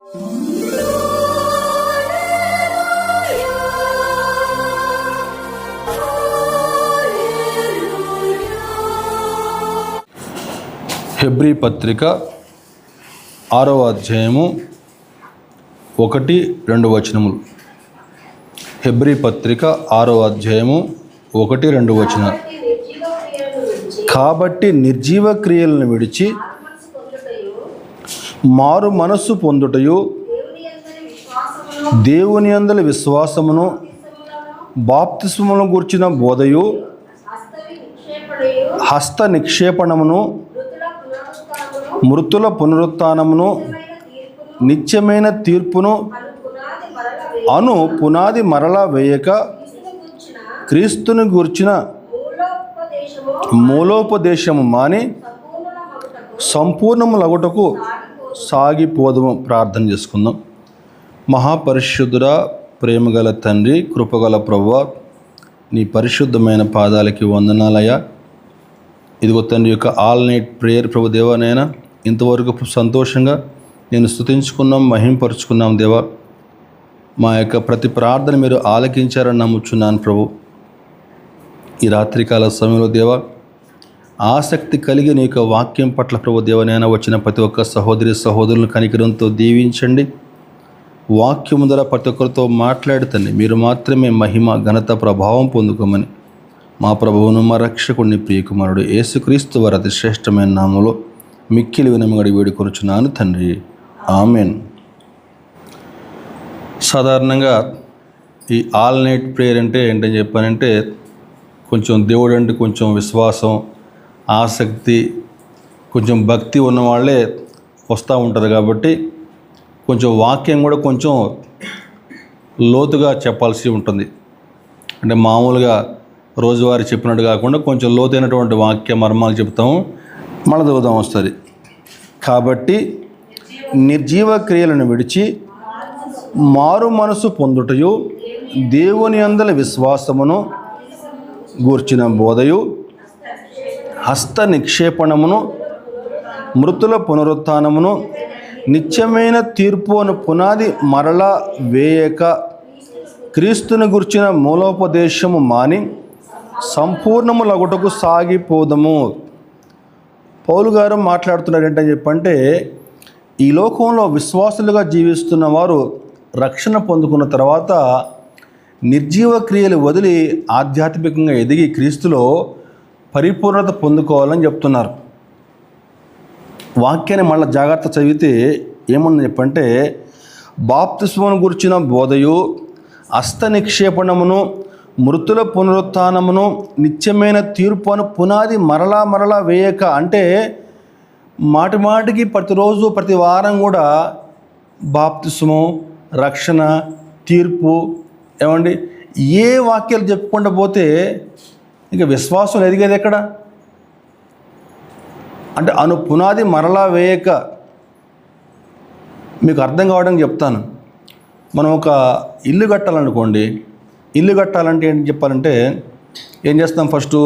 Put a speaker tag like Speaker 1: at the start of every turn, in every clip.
Speaker 1: Hebrew పత్రిక 6వ అధ్యాయము 1-2 వచనములు. హెబ్రీ పత్రిక 6వ అధ్యాయము 1-2 వచనాలు. కాబట్టి నిర్జీవ క్రియలను విడిచి మారు మనస్సు పొందుటయు, దేవుని యందలి విశ్వాసమును, బాప్తిస్మమును గూర్చిన బోధయు, హస్త నిక్షేపణమును, మృతుల పునరుత్థానమును, నిత్యమైన తీర్పును అను పునాది మరలా వేయక, క్రీస్తుని గూర్చిన మూలోపదేశము మాని సంపూర్ణములగుటకు సాగిపోదము. ప్రార్థన చేసుకుందాం. మహాపరిశుద్ధుడా, ప్రేమగల తండ్రి, కృపగల ప్రభువా, నీ పరిశుద్ధమైన పాదాలకి వందనాలయ్యా. ఇదిగో తండ్రి యొక్క ఆల్ నైట్ ప్రేయర్ ప్రభు దేవానైనా ఇంతవరకు సంతోషంగా నేను స్తుతించుకున్నాం, మహింపరుచుకున్నాం దేవా. మా యొక్క ప్రతి ప్రార్థన మీరు ఆలకించారని నమ్ముచున్నాను ప్రభు. ఈ రాత్రికాల సమయంలో దేవా, ఆసక్తి కలిగి నీ యొక్క వాక్యం పట్ల ప్రభు దేవనైనా వచ్చిన ప్రతి ఒక్క సహోదరి సహోదరులను కనికరంతో దీవించండి. వాక్యం ద్వారా ప్రతి ఒక్కరితో మాట్లాడుతండి. మీరు మాత్రమే మహిమ ఘనత ప్రభావం పొందుకోమని మా ప్రభువును మా రక్షకుడిని ప్రియకుమారుడు యేసుక్రీస్తు వారి అతి శ్రేష్టమైన నామంలో మిక్కిలి వినమగడి వేడుకొనుచున్నాను తండ్రి, ఆమెన్. సాధారణంగా ఈ ఆల్ నైట్ ప్రేయర్ అంటే ఏంటని చెప్పానంటే, కొంచెం దేవుడు అంటే కొంచెం విశ్వాసం, ఆసక్తి, కొంచెం భక్తి ఉన్న వాళ్ళే వస్తూ ఉంటారు. కాబట్టి కొంచెం వాక్యం కూడా కొంచెం లోతుగా చెప్పాల్సి ఉంటుంది. అంటే మామూలుగా రోజువారీ చెప్పినట్టు కాకుండా కొంచెం లోతైనటువంటి వాక్య మర్మాలు చెప్తాము, మళ్ళీ చదువుదాం వస్తుంది. కాబట్టి నిర్జీవ క్రియలను విడిచి మారు మనసు పొందుటయు, దేవుని యందలి విశ్వాసమును గూర్చిన బోధయు, హస్త నిక్షేపణమును, మృతుల పునరుత్థానమును, నిత్యమైన తీర్పు అను పునాది మరలా వేయక, క్రీస్తుని గూర్చిన మూలోపదేశము మాని సంపూర్ణములగుటకు సాగిపోదము. పౌలు గారు మాట్లాడుతున్నారు ఏంటని చెప్పంటే, ఈ లోకంలో విశ్వాసులుగా జీవిస్తున్న వారు రక్షణ పొందుకున్న తర్వాత నిర్జీవ క్రియలు వదిలి ఆధ్యాత్మికంగా ఎదిగి క్రీస్తులో పరిపూర్ణత పొందుకోవాలని చెప్తున్నారు. వాక్యాన్ని మళ్ళీ జాగ్రత్త చదివితే ఏమని చెప్పంటే, బాప్తిస్మమును గురించిన బోధయు, హస్త నిక్షేపణమును, మృతుల పునరుత్థానమును, నిత్యమైన తీర్పు అను పునాది మరలా వేయక. అంటే మాటి మాటికి ప్రతిరోజు ప్రతి వారం కూడా బాప్తిస్మం, రక్షణ, తీర్పు, ఏమండి ఏ వాక్యాలు చెప్పుకుంటూ పోతే ఇక విశ్వాసం ఎదిగేది ఎక్కడ? అంటే అను పునాది మరలా వేయక. మీకు అర్థం కావడానికి చెప్తాను. మనం ఒక ఇల్లు కట్టాలనుకోండి, ఇల్లు కట్టాలంటే ఏంటి చెప్పాలంటే ఏం చేస్తాం? ఫస్ట్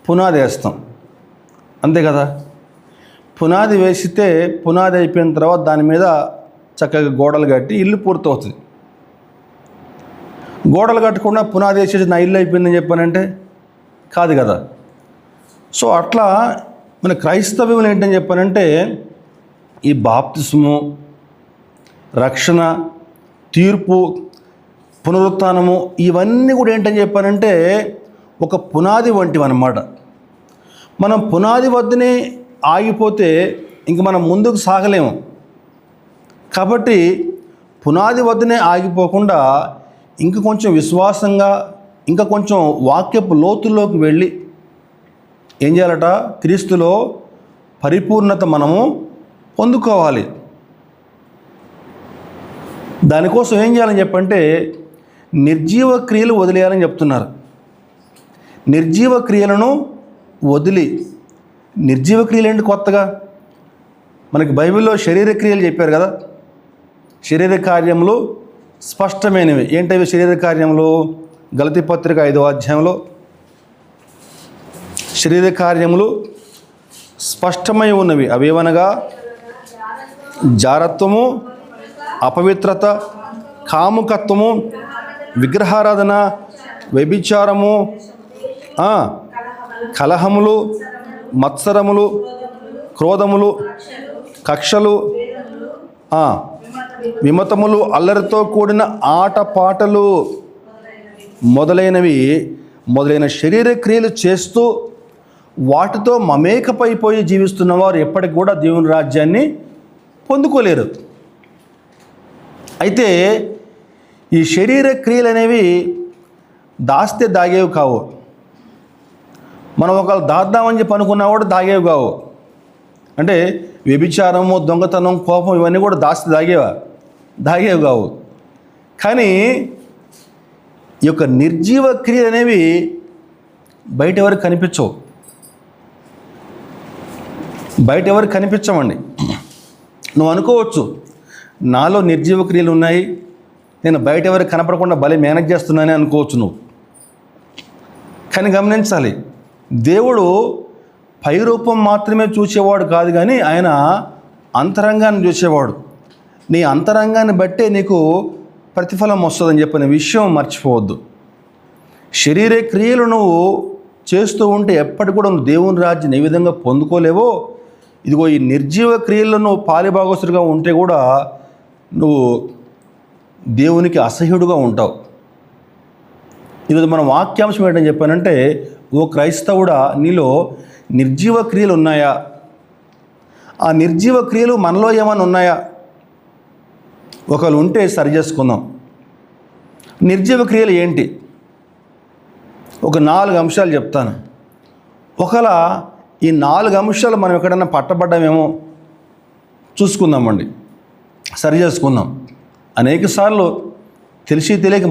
Speaker 1: పునాది వేస్తాం, అంతే కదా. పునాది వేసితే పునాది అయిపోయిన తర్వాత దాని మీద చక్కగా గోడలు కట్టి ఇల్లు పూర్తవుతుంది. గోడలు కట్టకుండా పునాది వేసేసి నా ఇల్లు అయిపోయిందని చెప్పానంటే కాదు కదా. సో అట్లా మన క్రైస్తవ్యం ఏంటని చెప్పానంటే, ఈ బాప్తిస్ము, రక్షణ, తీర్పు, పునరుత్థానము, ఇవన్నీ కూడా ఏంటని చెప్పానంటే ఒక పునాది వంటివి అన్నమాట. మనం పునాది వద్దనే ఆగిపోతే ఇంక మనం ముందుకు సాగలేము. కాబట్టి పునాది వద్దనే ఆగిపోకుండా ఇంకా కొంచెం విశ్వాసంగా, ఇంకా కొంచెం వాక్యపు లోతుల్లోకి వెళ్ళి ఏం చేయాలట? క్రీస్తులో పరిపూర్ణత మనము పొందుకోవాలి. దానికోసం ఏం చేయాలని చెప్పంటే నిర్జీవ క్రియలు వదిలేయాలని చెప్తున్నారు. నిర్జీవ క్రియలను వదిలి, నిర్జీవ క్రియలు ఏంటి కొత్తగా? మనకి బైబిల్లో శరీర క్రియలు చెప్పారు కదా. శరీర కార్యములు స్పష్టమైనవి. ఏంటవి శరీర కార్యములు? గలతీ పత్రిక 5వ అధ్యాయంలో శరీర కార్యములు స్పష్టమై ఉన్నవి. అవేవనగా జారత్వము, అపవిత్రత, కాముకత్వము, విగ్రహారాధన, వ్యభిచారము, కలహములు, మత్సరములు, క్రోధములు, కక్షలు, విమతములు, అల్లరితో కూడిన ఆటపాటలు మొదలైన శరీర క్రియలు చేస్తూ వాటితో మమేకపైపోయి జీవిస్తున్న వారు ఎప్పటికి కూడా దేవుని రాజ్యాన్ని పొందుకోలేరు. అయితే ఈ శరీర క్రియలు అనేవి దాస్తే దాగేవి కావు. మనం ఒకవేళ దాద్దామని చెప్పి అనుకున్నా కూడా దాగేవి కావు. అంటే వ్యభిచారము, దొంగతనం, కోపం ఇవన్నీ కూడా దాస్తే దాగేవి కావు. కానీ ఈ యొక్క నిర్జీవ క్రియలు అనేవి బయట ఎవరికి కనిపించవండి. నువ్వు అనుకోవచ్చు, నాలో నిర్జీవ క్రియలు ఉన్నాయి, నేను బయట ఎవరికి కనపడకుండా భలే మేనేజ్ చేస్తున్నానని అనుకోవచ్చు నువ్వు. కానీ గమనించాలి, దేవుడు పై రూపం మాత్రమే చూసేవాడు కాదు, కానీ ఆయన అంతరంగాన్ని చూసేవాడు. నీ అంతరంగాన్ని బట్టే నీకు ప్రతిఫలం వస్తుందని చెప్పిన విషయం మర్చిపోవద్దు. శరీర క్రియలు నువ్వు చేస్తూ ఉంటే ఎప్పటికి కూడా నువ్వు దేవుని రాజ్యం ఏ విధంగా పొందుకోలేవో, ఇదిగో ఈ నిర్జీవ క్రియల్లో నువ్వు పాలిభాగస్తుడిగా ఉంటే కూడా నువ్వు దేవునికి అసహ్యుడుగా ఉంటావు. ఈరోజు మన వాక్యాంశం ఏంటని చెప్పానంటే, ఓ క్రైస్తవుడా, నీలో నిర్జీవ క్రియలు ఉన్నాయా? ఆ నిర్జీవ క్రియలు మనలో ఏమైనా ఉన్నాయా? ఒకవేళ ఉంటే సరి చేసుకుందాం. నిర్జీవ క్రియలు ఏంటి? ఒక 4 అంశాలు చెప్తాను. ఒకవేళ ఈ 4 అంశాలు మనం ఎక్కడైనా పట్టబడ్డామేమో చూసుకుందామండి, సరి చేసుకుందాం. అనేక సార్లు తెలిసి తెలియక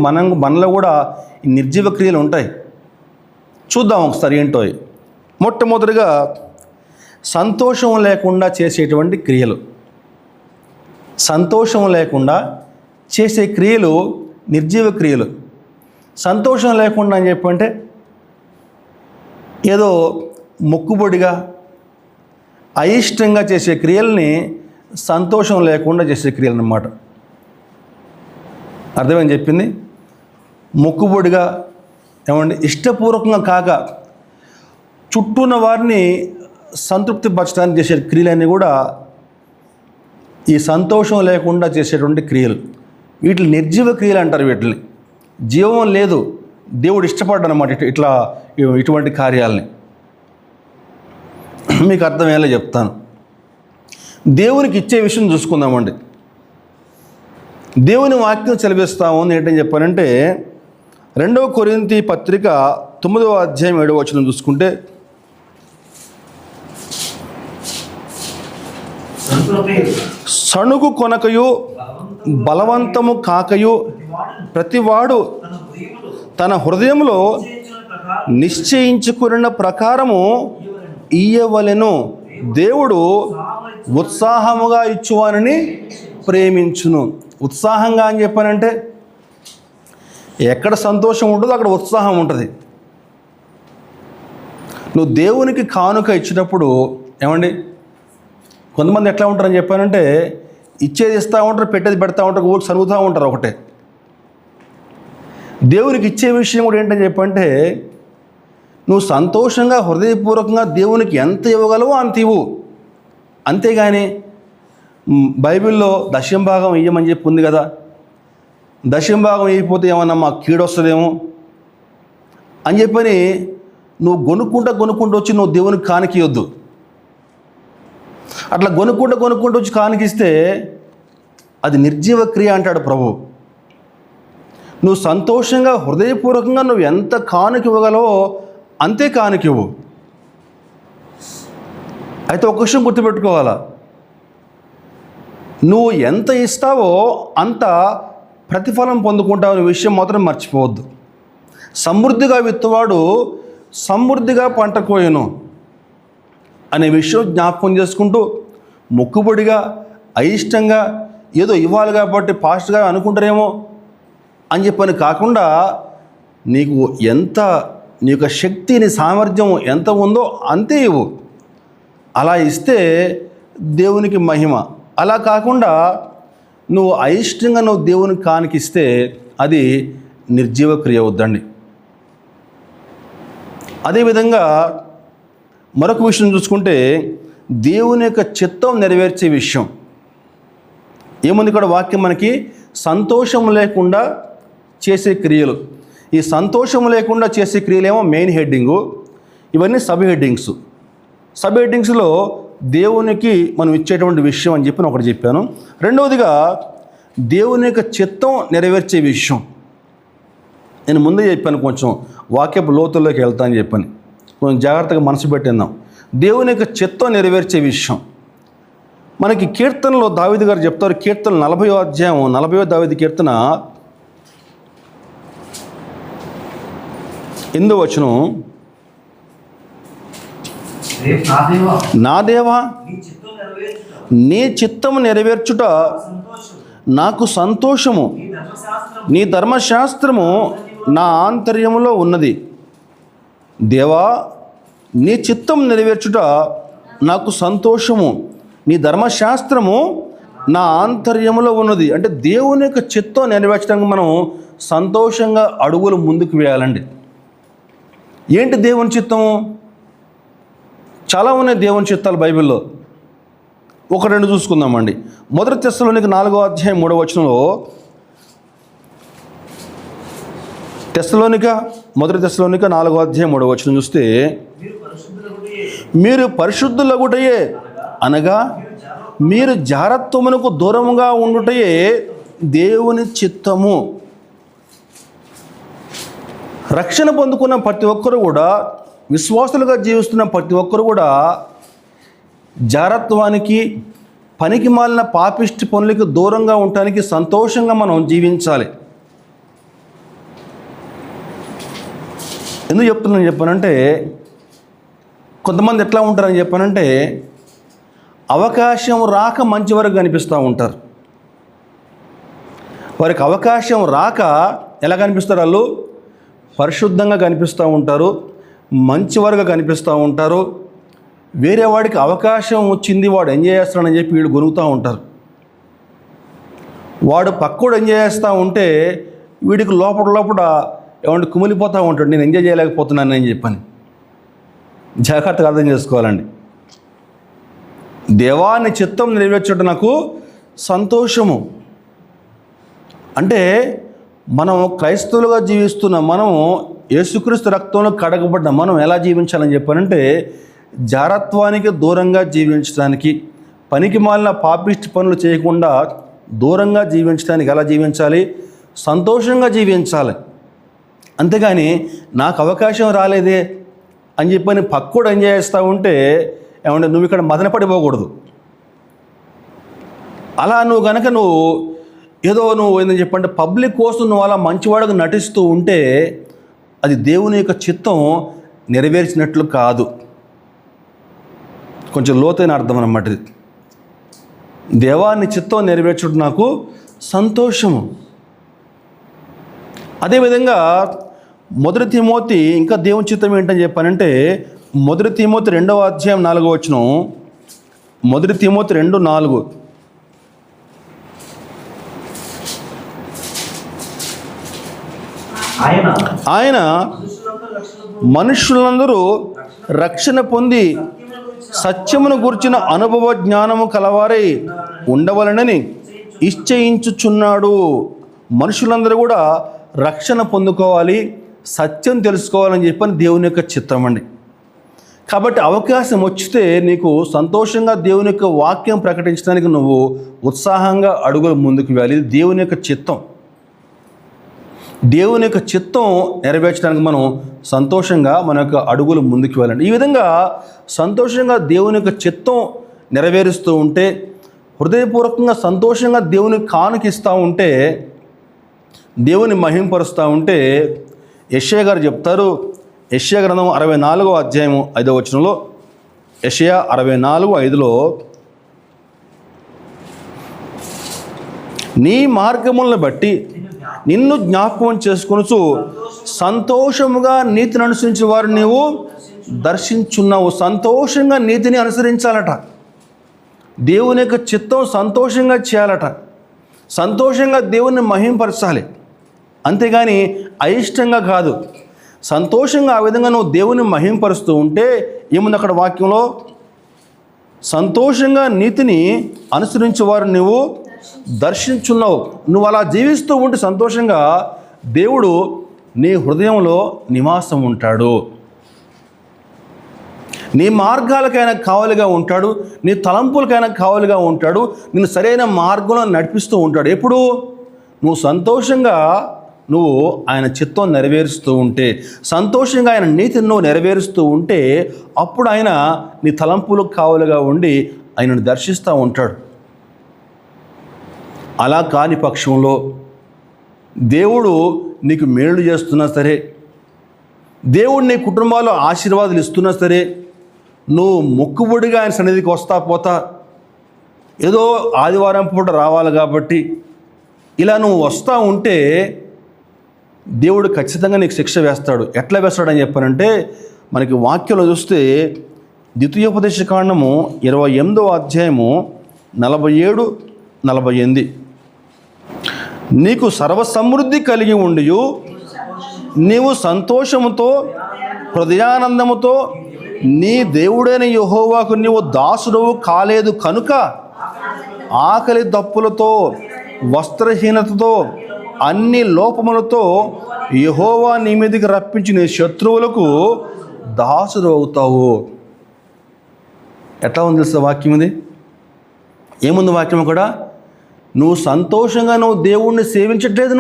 Speaker 1: మనలో కూడా ఈ నిర్జీవ క్రియలు ఉంటాయి. చూద్దాం ఒకసారి ఏంటో. మొట్టమొదటిగా సంతోషం లేకుండా చేసేటువంటి క్రియలు. సంతోషం లేకుండా చేసే క్రియలు నిర్జీవ క్రియలు. సంతోషం లేకుండా అని చెప్పంటే ఏదో మొక్కుబడిగా అయిష్టంగా చేసే క్రియల్ని సంతోషం లేకుండా చేసే క్రియలు అన్నమాట. అర్థమని చెప్పింది? మొక్కుబడిగా ఇష్టపూర్వకంగా కాక చుట్టూన్న వారిని సంతృప్తి పరచడానికి చేసే క్రియలన్నీ కూడా ఈ సంతోషం లేకుండా చేసేటువంటి క్రియలు. వీటిని నిర్జీవ క్రియలు అంటారు. వీటిని జీవం లేదు, దేవుడు ఇష్టపడ్డాడు అన్నమాట ఇటువంటి కార్యాలని. మీకు అర్థమయ్యేలా చెప్తాను. దేవునికి ఇచ్చే విషయం చూసుకుందామండి. దేవుని వాక్యం చదివిస్తాము ఏంటని చెప్పానంటే, 2 కొరింథీ పత్రిక 9వ అధ్యాయం 7వ వచనం చూసుకుంటే, సణుగు కొనకయు బలవంతము కాకయు ప్రతివాడు తన హృదయంలో నిశ్చయించుకున్న ప్రకారము ఇయ్యవలెను, దేవుడు ఉత్సాహముగా ఇచ్చువారిని ప్రేమించును. ఉత్సాహంగా అని చెప్పానంటే ఎక్కడ సంతోషం ఉంటుందో అక్కడ ఉత్సాహం ఉంటుంది. నువ్వు దేవునికి కానుక ఇచ్చినప్పుడు కొంతమంది ఎట్లా ఉంటారని చెప్పానంటే, ఇచ్చేది ఇస్తూ ఉంటారు, పెట్టేది పెడతా ఉంటారు, ఊరికి సరుగుతూ ఉంటారు ఒకటే. దేవునికి ఇచ్చే విషయం కూడా ఏంటని చెప్పంటే, నువ్వు సంతోషంగా హృదయపూర్వకంగా దేవునికి ఎంత ఇవ్వగలవో అంత ఇవ్వు. అంతేగాని బైబిల్లో 10వ భాగం ఇయ్యమని చెప్పి ఉంది కదా, 10వ భాగం ఇవ్వకపోతే ఏమన్నా మాకు కీడొస్తుందేమో అని చెప్పని నువ్వు కొనుక్కుంటూ వచ్చి నువ్వు దేవునికి కానికియొద్దు. అట్లా కొనుక్కుంటూ వచ్చి కానికిస్తే అది నిర్జీవ క్రియ అంటాడు ప్రభు. నువ్వు సంతోషంగా హృదయపూర్వకంగా నువ్వు ఎంత కానుకివ్వగలవో అంతే కానుకివ్వు. అయితే ఒక విషయం గుర్తుపెట్టుకోవాలా, నువ్వు ఎంత ఇస్తావో అంత ప్రతిఫలం పొందుకుంటావు అనే విషయం మాత్రం మర్చిపోవద్దు. సమృద్ధిగా విత్తువాడు సమృద్ధిగా పంట కోయను అనే విషయం జ్ఞాపకం చేసుకుంటూ, మొక్కుబడిగా అయిష్టంగా ఏదో ఇవ్వాలి కాబట్టి పాస్ట్గా అనుకుంటారేమో అని చెప్పని కాకుండా, నీకు ఎంత నీ యొక్క శక్తి, నీ సామర్థ్యం ఎంత ఉందో అంతే ఇవ్వు. అలా ఇస్తే దేవునికి మహిమ. అలా కాకుండా నువ్వు అయిష్టంగా నువ్వు దేవునికి కానికిస్తే అది నిర్జీవ క్రియ అవుద్దండి. అదేవిధంగా మరొక విషయం చూసుకుంటే దేవుని యొక్క చిత్తం నెరవేర్చే విషయం ఏముంది ఇక్కడ వాక్యం మనకి? సంతోషం లేకుండా చేసే క్రియలు. ఈ సంతోషం లేకుండా చేసే క్రియలేమో మెయిన్ హెడ్డింగు, ఇవన్నీ సబ్ హెడ్డింగ్స్. సబ్ హెడ్డింగ్స్లో దేవునికి మనం ఇచ్చేటువంటి విషయం అని చెప్పి ఒకటి చెప్పాను. రెండవదిగా దేవుని యొక్క చిత్తం నెరవేర్చే విషయం. నేను ముందే చెప్పాను, కొంచెం వాక్యపు లోతుల్లోకి వెళ్తా అని చెప్పాను. కొంచెం జాగ్రత్తగా మనసు పెట్టిందాం. దేవుని యొక్క చిత్తం నెరవేర్చే విషయం మనకి కీర్తనలో దావీదు గారు చెప్తారు. కీర్తన 40వ అధ్యాయం 40వ దావీదు కీర్తన 8వ వచనం, నా దేవా నీ చిత్తము నెరవేర్చుట నాకు సంతోషము, నీ ధర్మశాస్త్రము నా ఆంతర్యములో ఉన్నది. దేవా నీ చిత్తం నెరవేర్చుట నాకు సంతోషము, నీ ధర్మశాస్త్రము నా ఆంతర్యములో ఉన్నది. అంటే దేవుని యొక్క చిత్తం నెరవేర్చడానికి మనం సంతోషంగా అడుగులు ముందుకు వేయాలండి. ఏంటి దేవుని చిత్తము? చాలా ఉన్నాయి దేవుని చిత్తాలు బైబిల్లో. ఒక రెండు చూసుకుందామండి. మొదటి తెస్సలోనిక 4వ అధ్యాయం 3వ వచనంలో, మొదటి తెస్సలోనిక 4వ అధ్యాయం 3వ వచనం చూస్తే, మీరు పరిశుద్ధులగుటయే అనగా మీరు జారత్వమునకు దూరముగా ఉండుటయే దేవుని చిత్తము. రక్షణ పొందుకున్న ప్రతి ఒక్కరు కూడా, విశ్వాసులుగా జీవిస్తున్న ప్రతి ఒక్కరు కూడా జారత్వానికి, పనికి మాలిన పాపిష్టి పనులకి దూరంగా ఉండటానికి సంతోషంగా మనం జీవించాలి. ఎందుకు చెప్పానంటే కొంతమంది ఎట్లా ఉంటారని చెప్పానంటే, అవకాశం రాక మంచి వరకు కనిపిస్తూ ఉంటారు. వారికి అవకాశం రాక ఎలా కనిపిస్తారు? వాళ్ళు పరిశుద్ధంగా కనిపిస్తూ ఉంటారు, మంచి వరకు కనిపిస్తూ ఉంటారు. వేరే వాడికి అవకాశం వచ్చింది, వాడు ఎంజాయ్ చేస్తాడని చెప్పి వీళ్ళు గొనుగుతూ ఉంటారు. వాడు పక్కోడు ఎంజాయ్ చేస్తూ ఉంటే వీడికి లోపల ఏమంటే కుమిలిపోతూ ఉంటాడు, నేను ఎంజాయ్ చేయలేకపోతున్నాను అని చెప్పని. జాగ్రత్తగా అర్థం చేసుకోవాలండి. దేవాన్ని చిత్తం నెరవేర్చడం నాకు సంతోషము అంటే, మనం క్రైస్తవులుగా జీవిస్తున్న మనం, యేసుక్రీస్తు రక్తంలో కడగబడ్డ మనం ఎలా జీవించాలని చెప్పానంటే, జారత్వానికి దూరంగా జీవించడానికి, పనికి మాలిన పాపిష్టి పనులు చేయకుండా దూరంగా జీవించడానికి ఎలా జీవించాలి? సంతోషంగా జీవించాలి. అంతేగాని నాకు అవకాశం రాలేదే అని చెప్పని పక్కోడు ఎంజాయ్ చేస్తూ ఉంటే ఏమంటే నువ్వు ఇక్కడ మదనపడిపోకూడదు. అలా నువ్వు కనుక నువ్వు ఏందని చెప్పంటే పబ్లిక్ కోసం నువ్వు అలా మంచివాడుగా నటిస్తూ ఉంటే అది దేవుని యొక్క చిత్తం నెరవేర్చినట్లు కాదు. కొంచెం లోతైన అర్థం అన్నమాట ఇది. దేవాన్ని చిత్తం నెరవేర్చడం నాకు సంతోషము. అదేవిధంగా మొదటి తిమోతి ఇంకా దేవుని చిత్తం ఏంటని చెప్పానంటే, మొదటి తిమోతి 2వ అధ్యాయం 4వ వచనం, మొదటి తిమోతి 2:4, ఆయన మనుషులందరూ రక్షణ పొంది సత్యమును గుర్చిన అనుభవ జ్ఞానము కలవారై ఉండవలనని నిశ్చయించుచున్నాడు. మనుషులందరూ కూడా రక్షణ పొందుకోవాలి, సత్యం తెలుసుకోవాలని చెప్పని దేవుని యొక్క చిత్తం అండి. కాబట్టి అవకాశం వచ్చితే నీకు సంతోషంగా దేవుని యొక్క వాక్యం ప్రకటించడానికి నువ్వు ఉత్సాహంగా అడుగులు ముందుకు వెళ్ళాలి. ఇది దేవుని యొక్క చిత్తం. దేవుని యొక్క చిత్తం నెరవేర్చడానికి మనం సంతోషంగా మన యొక్క అడుగులు ముందుకు వెళ్ళండి. ఈ విధంగా సంతోషంగా దేవుని యొక్క చిత్తం నెరవేరుస్తూ ఉంటే, హృదయపూర్వకంగా సంతోషంగా దేవునికి కానుకిస్తూ ఉంటే, దేవుని మహింపరుస్తూ ఉంటే, యెషయా గారు చెప్తారు, యెషయా గ్రంథం 64వ అధ్యాయం 5వ వచనంలో, యెషయా 64:5లో, నీ మార్గములను బట్టి నిన్ను జ్ఞాపకం చేసుకొనుచు సంతోషముగా నీతిని అనుసరించే వారు నీవు దర్శించున్నావు. సంతోషంగా నీతిని అనుసరించాలట. దేవుని యొక్క చిత్తం సంతోషంగా చేయాలట. సంతోషంగా దేవుణ్ణి మహింపరచాలి, అంతేగాని అయిష్టంగా కాదు. సంతోషంగా ఆ విధంగా నువ్వు దేవుని మహింపరుస్తూ ఉంటే ఏముంది అక్కడ వాక్యంలో? సంతోషంగా నీతిని అనుసరించేవారు నువ్వు దర్శించున్నావు. నువ్వు అలా జీవిస్తూ ఉంటే సంతోషంగా దేవుడు నీ హృదయంలో నివాసం ఉంటాడు. నీ మార్గాలకైనా కావలిగా ఉంటాడు, నీ తలంపులకైనా కావలిగా ఉంటాడు, నిన్ను సరైన మార్గంలో నడిపిస్తూ ఉంటాడు. ఎప్పుడు? నువ్వు సంతోషంగా నువ్వు ఆయన చిత్తం నెరవేరుస్తూ ఉంటే, సంతోషంగా ఆయన నీతిని నువ్వు నెరవేరుస్తూ ఉంటే, అప్పుడు ఆయన నీ తలంపులకు కావలిగా ఉండి ఆయనను దర్శిస్తూ ఉంటాడు. అలా కాని పక్షంలో దేవుడు నీకు మేలు చేస్తున్నా సరే, దేవుడు నీ కుటుంబాల్లో ఆశీర్వాదాలు ఇస్తున్నా సరే, నువ్వు మొక్కుబడిగా ఆయన సన్నిధికి వస్తా పోతా, ఏదో ఆదివారం పూట రావాలి కాబట్టి ఇలా నువ్వు వస్తూ ఉంటే దేవుడు ఖచ్చితంగా నీకు శిక్ష వేస్తాడు. ఎట్లా వేస్తాడని చెప్పానంటే, మనకి వాక్యంలో చూస్తే ద్వితీయోపదేశకాండము 28వ అధ్యాయము 47-48, నీకు సర్వసమృద్ధి కలిగి ఉండి నీవు సంతోషముతో హృదయానందముతో నీ దేవుడైన యెహోవాకు నీవు దాసుడవు కాలేదు కనుక ఆకలి దప్పులతో వస్త్రహీనతతో అన్ని లోపములతో యెహోవా నీ మీదకి రప్పించి నీ శత్రువులకు దాసుడు అవుతావు. ఎట్లా ఉంది తెలుసా వాక్యం? ఇది ఏముంది వాక్యం కూడా? నువ్వు సంతోషంగా నువ్వు దేవుణ్ణి సేవించట్లేదు.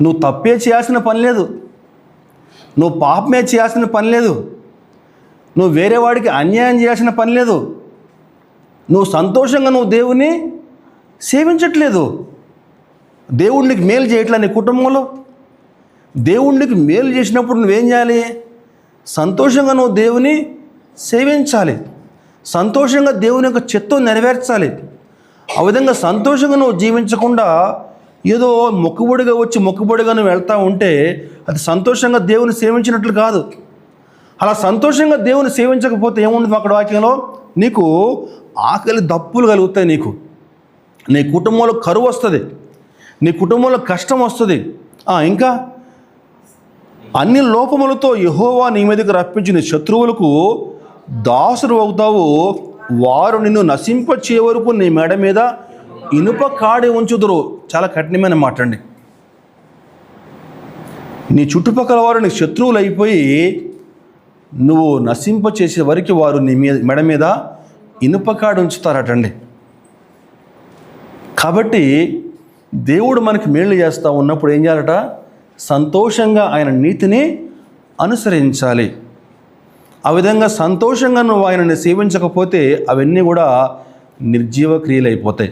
Speaker 1: నువ్వు తప్పే చేయాల్సిన పని లేదు, నువ్వు పాపమే చేయాల్సిన పని లేదు, నువ్వు వేరే వాడికి అన్యాయం చేయాల్సిన పని లేదు. నువ్వు సంతోషంగా నువ్వు దేవుని సేవించట్లేదు. దేవుడికి మేలు చేయట్లా నీ కుటుంబంలో. దేవుడికి మేలు చేసినప్పుడు నువ్వేం చేయాలి? సంతోషంగా నువ్వు దేవుని సేవించాలి, సంతోషంగా దేవుని యొక్క చిత్తం నెరవేర్చాలి. ఆ విధంగా సంతోషంగా నువ్వు జీవించకుండా ఏదో మొక్కుబడిగా వచ్చి మొక్కుబడిగా నువ్వు వెళ్తూ ఉంటే అది సంతోషంగా దేవుని సేవించినట్లు కాదు. అలా సంతోషంగా దేవుని సేవించకపోతే ఏముంది అక్కడ వాక్యంలో? నీకు ఆకలి దప్పులు కలుగుతాయి, నీ కుటుంబంలో కరువు వస్తుంది, నీ కుటుంబంలో కష్టం వస్తుంది. ఇంకా అన్ని లోపములతో యెహోవా నీ మీదకి రప్పించి నీ శత్రువులకు దాసుడు అవుతావు. వారు నిన్ను నశింపచే వరకు నీ మెడ మీద ఇనుప కాడి ఉంచుదురు. చాలా కఠినమైన మాట అండి. నీ చుట్టుపక్కల వారు నీ శత్రువులు అయిపోయి నువ్వు నశింప చేసే వరకు వారు నీ మెడ మీద ఇనుప కాడి ఉంచుతారటండి. కాబట్టి దేవుడు మనకి మేలు చేస్తూ ఉన్నప్పుడు ఏం చేయాలట? సంతోషంగా ఆయన నీతిని అనుసరించాలి. ఆ విధంగా సంతోషంగా నువ్వు ఆయనని సేవించకపోతే అవన్నీ కూడా నిర్జీవ క్రియలు అయిపోతాయి.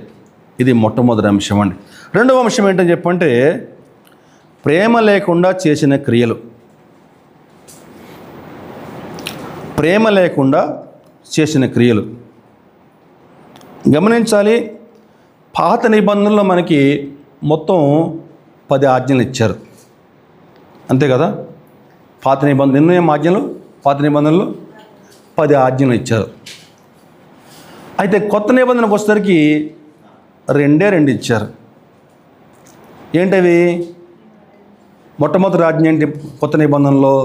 Speaker 1: ఇది మొట్టమొదటి అంశం అండి. రెండవ అంశం ఏంటని చెప్పంటే, ప్రేమ లేకుండా చేసిన క్రియలు. ప్రేమ లేకుండా చేసిన క్రియలు గమనించాలి. పాత నిబంధనలో మనకి మొత్తం 10 ఆజ్ఞలు ఇచ్చారు, అంతే కదా? పాత నిబంధన ఎన్నో ఆజ్ఞలు? పాత నిబంధనలు 10 ఆజ్ఞలు ఇచ్చారు. అయితే కొత్త నిబంధనకు వచ్చేసరికి 2 ఇచ్చారు. ఏంటవి? మొట్టమొదటి ఆజ్ఞ ఏంటి కొత్త నిబంధనలో?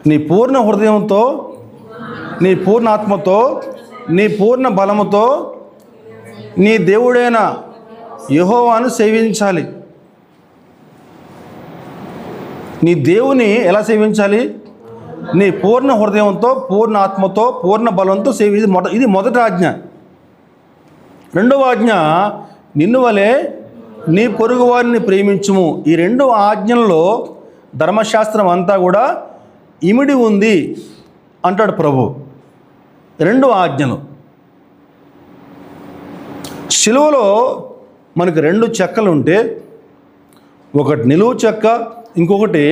Speaker 1: నీ పూర్ణ హృదయంతో, నీ పూర్ణ ఆత్మతో, నీ పూర్ణ బలముతో నీ దేవుడైన యెహోవాను సేవించాలి. నీ దేవుని ఎలా సేవించాలి? నీ పూర్ణ హృదయంతో, పూర్ణ ఆత్మతో, పూర్ణ బలంతో ఇది మొదటి ఆజ్ఞ. రెండవ ఆజ్ఞ, నిన్ను వలె నీ పొరుగు వారిని ప్రేమించుము. ఈ 2 ఆజ్ఞల్లో ధర్మశాస్త్రం అంతా కూడా ఇమిడి ఉంది అంటాడు ప్రభు. 2 ఆజ్ఞలు. శిలువలో మనకు 2 చెక్కలు ఉంటే, ఒకటి నిలువు చెక్క, ఇంకొకటి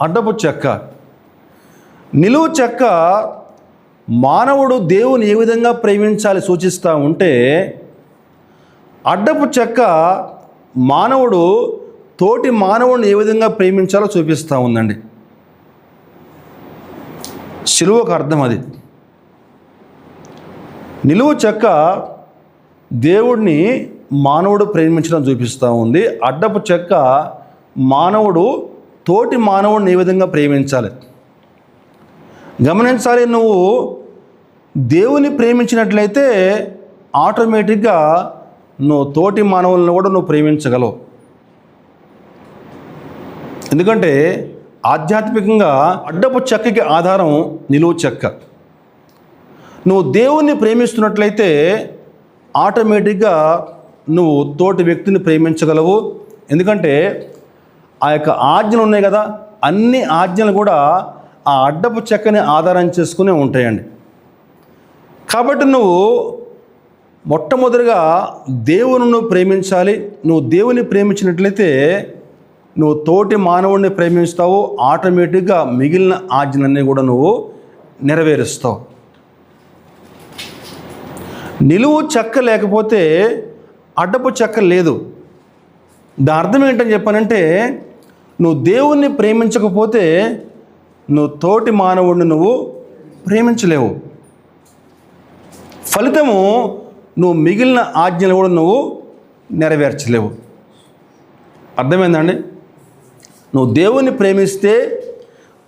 Speaker 1: అడ్డపు చెక్క. నిలువు చెక్క మానవుడు దేవుని ఏ విధంగా ప్రేమించాలి సూచిస్తూ ఉంటే, అడ్డపు చెక్క మానవుడు తోటి మానవుడిని ఏ విధంగా ప్రేమించాలో చూపిస్తూ ఉందండి. శిలువకు అర్థం అది. నిలువు చెక్క దేవుడిని మానవుడు ప్రేమించడం చూపిస్తూ ఉంది. అడ్డపు చెక్క మానవుడు తోటి మానవుడిని ఏ విధంగా ప్రేమించాలి గమనించాలి. నువ్వు దేవుని ప్రేమించినట్లయితే ఆటోమేటిక్గా నువ్వు తోటి మానవులను కూడా నువ్వు ప్రేమించగలవు. ఎందుకంటే ఆధ్యాత్మికంగా అడ్డపు చెక్కకి ఆధారం నిలువు చెక్క. నువ్వు దేవుణ్ణి ప్రేమిస్తున్నట్లయితే ఆటోమేటిక్గా నువ్వు తోటి వ్యక్తిని ప్రేమించగలవు. ఎందుకంటే ఆ యొక్క ఆజ్ఞలు ఉన్నాయి కదా, అన్ని ఆజ్ఞలు కూడా ఆ అడ్డపు చెక్కని ఆధారం చేసుకునే ఉంటాయండి. కాబట్టి నువ్వు మొట్టమొదటిగా దేవుని నువ్వు ప్రేమించాలి. నువ్వు దేవుని ప్రేమించినట్లయితే నువ్వు తోటి మానవుడిని ప్రేమిస్తావు. ఆటోమేటిక్గా మిగిలిన ఆజ్ఞలన్నీ కూడా నువ్వు నెరవేరుస్తావు. నిలువు చెక్క లేకపోతే అడ్డపు చెక్క లేదు. దాని అర్థం ఏంటని చెప్పానంటే నువ్వు దేవుణ్ణి ప్రేమించకపోతే నువ్వు తోటి మానవుడిని నువ్వు ప్రేమించలేవు. ఫలితము నువ్వు మిగిలిన ఆజ్ఞలు కూడా నువ్వు నెరవేర్చలేవు. అర్థమైందండి? నువ్వు దేవుణ్ణి ప్రేమిస్తే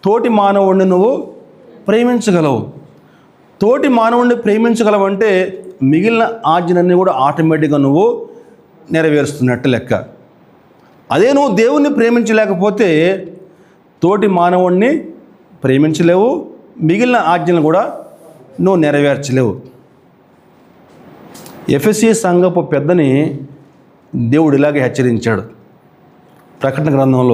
Speaker 1: తోటి మానవుడిని నువ్వు ప్రేమించగలవు. తోటి మానవుడిని ప్రేమించగలవు అంటే మిగిలిన ఆజ్ఞలన్నీ కూడా ఆటోమేటిక్గా నువ్వు నెరవేరుస్తున్నట్టు లెక్క. అదే నువ్వు దేవుణ్ణి ప్రేమించలేకపోతే తోటి మానవుడిని ప్రేమించలేవు, మిగిలిన ఆజ్ఞలను కూడా నువ్వు నెరవేర్చలేవు. ఎఫెసీ సంఘపు పెద్దని దేవుడు ఇలాగే హెచ్చరించాడు. ప్రకటన గ్రంథం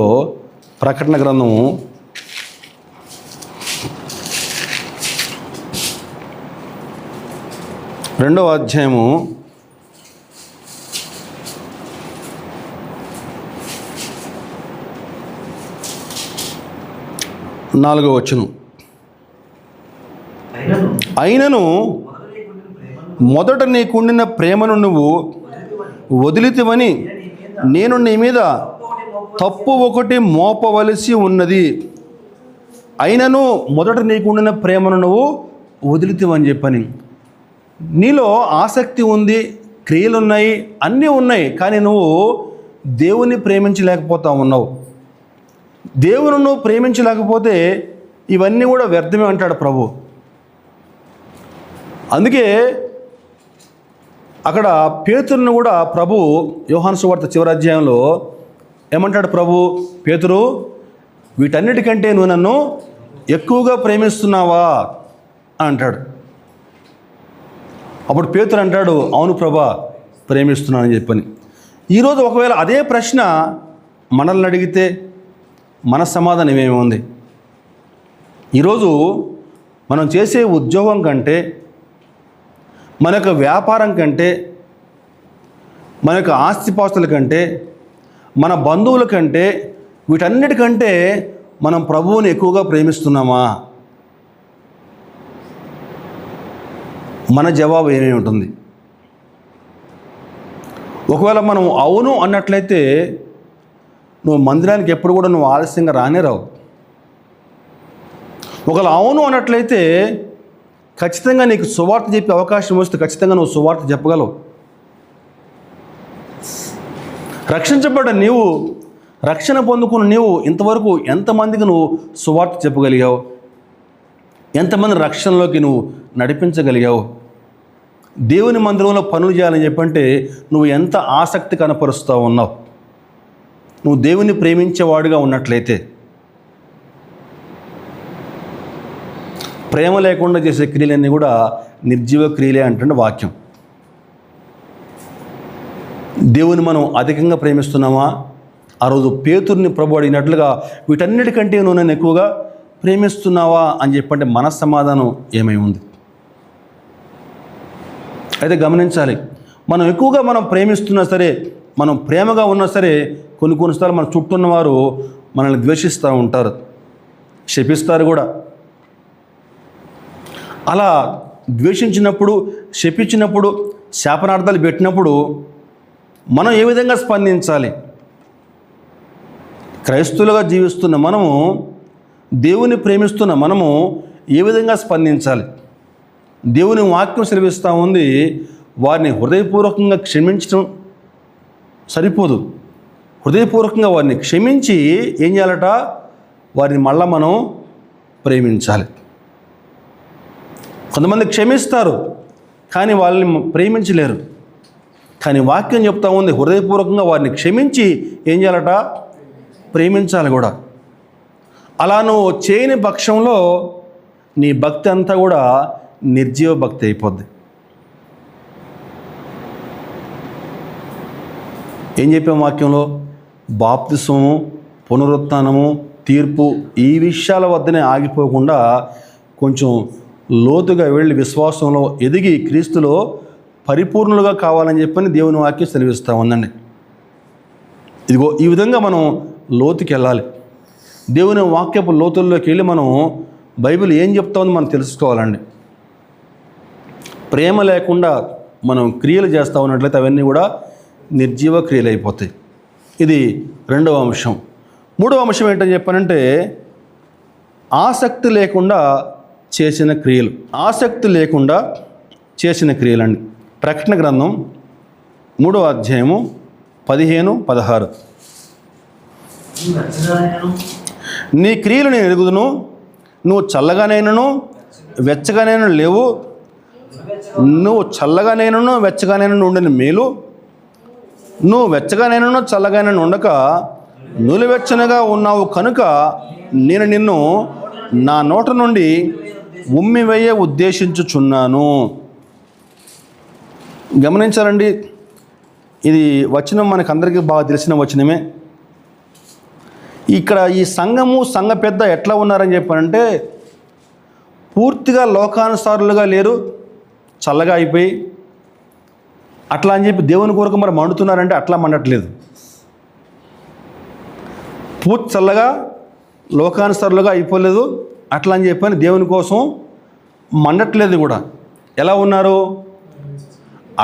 Speaker 1: 2వ అధ్యాయము 4వ వచనం. అయినను మొదట నీకుండిన ప్రేమను నువ్వు వదిలితివని నేను నీ మీద తప్పు ఒకటి మోపవలసి ఉన్నది. అయినను మొదట నీకుండిన ప్రేమను నువ్వు వదిలితివని చెప్పని. నీలో ఆసక్తి ఉంది, క్రియలు ఉన్నాయి, అన్నీ ఉన్నాయి, కానీ నువ్వు దేవుని ప్రేమించలేకపోతా ఉన్నావు. దేవుని నువ్వు ప్రేమించలేకపోతే ఇవన్నీ కూడా వ్యర్థమే అంటాడు ప్రభు. అందుకే అక్కడ పేతురును కూడా ప్రభు యోహాను సువార్త చివరి అధ్యాయంలో ఏమంటాడు ప్రభు? పేతురు, వీటన్నిటికంటే నువ్వు నన్ను ఎక్కువగా ప్రేమిస్తున్నావా అంటాడు. అప్పుడు పేతురు అంటాడు, అవును ప్రభా, ప్రేమిస్తున్నానని చెప్పని. ఈరోజు ఒకవేళ అదే ప్రశ్న మనల్ని అడిగితే మన సమాధానం ఏముంది? ఈరోజు మనం చేసే ఉద్యోగం కంటే, మన యొక్క వ్యాపారం కంటే, మన యొక్క ఆస్తిపాస్తుల కంటే, మన బంధువుల కంటే, వీటన్నిటికంటే మనం ప్రభువుని ఎక్కువగా ప్రేమిస్తున్నామా? మన జవాబు ఏమేమి ఉంటుంది? ఒకవేళ మనం అవును అన్నట్లయితే నువ్వు మందిరానికి ఎప్పుడు కూడా నువ్వు ఆలస్యంగా రానే రావు. ఒకవేళ అవును అన్నట్లయితే ఖచ్చితంగా నీకు సువార్త చెప్పే అవకాశం వస్తే ఖచ్చితంగా నువ్వు సువార్త చెప్పగలవు. రక్షించబడ్డ నీవు, రక్షణ పొందుకున్న నీవు ఇంతవరకు ఎంతమందికి నువ్వు సువార్త చెప్పగలిగావు? ఎంతమంది రక్షణలోకి నువ్వు నడిపించగలిగావు? దేవుని మందిరంలో పనులు చేయాలని చెప్పంటే నువ్వు ఎంత ఆసక్తి కనపరుస్తూ ఉన్నావు? నువ్వు దేవుని ప్రేమించేవాడుగా ఉన్నట్లయితే. ప్రేమ లేకుండా చేసే క్రియలన్నీ కూడా నిర్జీవ క్రియలే అంటుండే వాక్యం. దేవుని మనం అధికంగా ప్రేమిస్తున్నామా? ఆ రోజు పేతుర్ని ప్రభు అడిగినట్లుగా వీటన్నిటికంటే నువ్వు నన్ను ఎక్కువగా ప్రేమిస్తున్నావా అని చెప్పంటే మన సమాధానం ఏమై ఉంది? అయితే గమనించాలి, మనం ఎక్కువగా మనం ప్రేమిస్తున్నా సరే, మనం ప్రేమగా ఉన్నా సరే, కొన్నిసార్లు మన చుట్టూ ఉన్నవారు మనల్ని ద్వేషిస్తూ ఉంటారు, శపిస్తారు కూడా. అలా ద్వేషించినప్పుడు, శపించినప్పుడు, శాపనార్థాలు పెట్టినప్పుడు మనం ఏ విధంగా స్పందించాలి? క్రైస్తవులుగా జీవిస్తున్న మనము, దేవుని ప్రేమిస్తున్న మనము ఏ విధంగా స్పందించాలి? దేవుని వాక్యం సెలవిస్తూ ఉంది, వారిని హృదయపూర్వకంగా క్షమించడం సరిపోదు. హృదయపూర్వకంగా వారిని క్షమించి ఏం చేయాలట, వారిని మళ్ళా మనం ప్రేమించాలి. కొంతమంది క్షమిస్తారు కానీ వాళ్ళని ప్రేమించలేరు. కానీ వాక్యం చెప్తా ఉంది, హృదయపూర్వకంగా వారిని క్షమించి ఏం చేయాలట, ప్రేమించాలి కూడా. అలా నువ్వు చేయని పక్షంలో నీ భక్తి అంతా కూడా నిర్జీవ భక్తి అయిపోద్ది. ఏం చెప్పాం వాక్యంలో? బాప్తిస్మము, పునరుత్థానము, తీర్పు ఈ విషయాల వద్దనే ఆగిపోకుండా కొంచెం లోతుగా వెళ్ళి విశ్వాసంలో ఎదిగి క్రీస్తులో పరిపూర్ణులుగా కావాలని చెప్పని దేవుని వాక్యం సెలవిస్తూ ఉందండి. ఇదిగో ఈ విధంగా మనం లోతుకి వెళ్ళాలి. దేవుని వాక్యపు లోతుల్లోకి వెళ్ళి మనం బైబిల్ ఏం చెప్తా ఉందో మనం తెలుసుకోవాలండి. ప్రేమ లేకుండా మనం క్రియలు చేస్తూ ఉన్నట్లయితే అవన్నీ కూడా నిర్జీవ క్రియలు అయిపోతాయి. ఇది రెండవ అంశం. మూడవ అంశం ఏంటని చెప్పానంటే ఆసక్తి లేకుండా చేసిన క్రియలు. ఆసక్తి లేకుండా చేసిన క్రియలండి. ప్రకటన గ్రంథం 3వ అధ్యాయము 15-16. నీ క్రియలు నేను ఎరుగుదును, నువ్వు చల్లగానైనను వెచ్చగానైనా లేవు. నువ్వు చల్లగానైనను వెచ్చగానైనా ఉండిన మేలు, నువ్వు వెచ్చగానైనను చల్లగానైనా ఉండక నులివెచ్చనగా ఉన్నావు కనుక నేను నిన్ను నా నోట నుండి ఉమ్మివేయ ఉద్దేశించుచున్నాను. గమనించాలండి, ఇది వచనం మనకు అందరికీ బాగా తెలిసిన వచనమే. ఇక్కడ ఈ సంఘ పెద్ద ఎట్లా ఉన్నారని చెప్పారంటే పూర్తిగా లోకానుసారులుగా లేరు, చల్లగా అయిపోయి అట్లా అని చెప్పి దేవుని కొరకు మరి మండుతున్నారంటే అట్లా మండట్లేదు. పూర్తి చల్లగా లోకానుసారులుగా అయిపోలేదు, అట్లా అని చెప్పని దేవుని కోసం మండట్లేదు కూడా. ఎలా ఉన్నారు?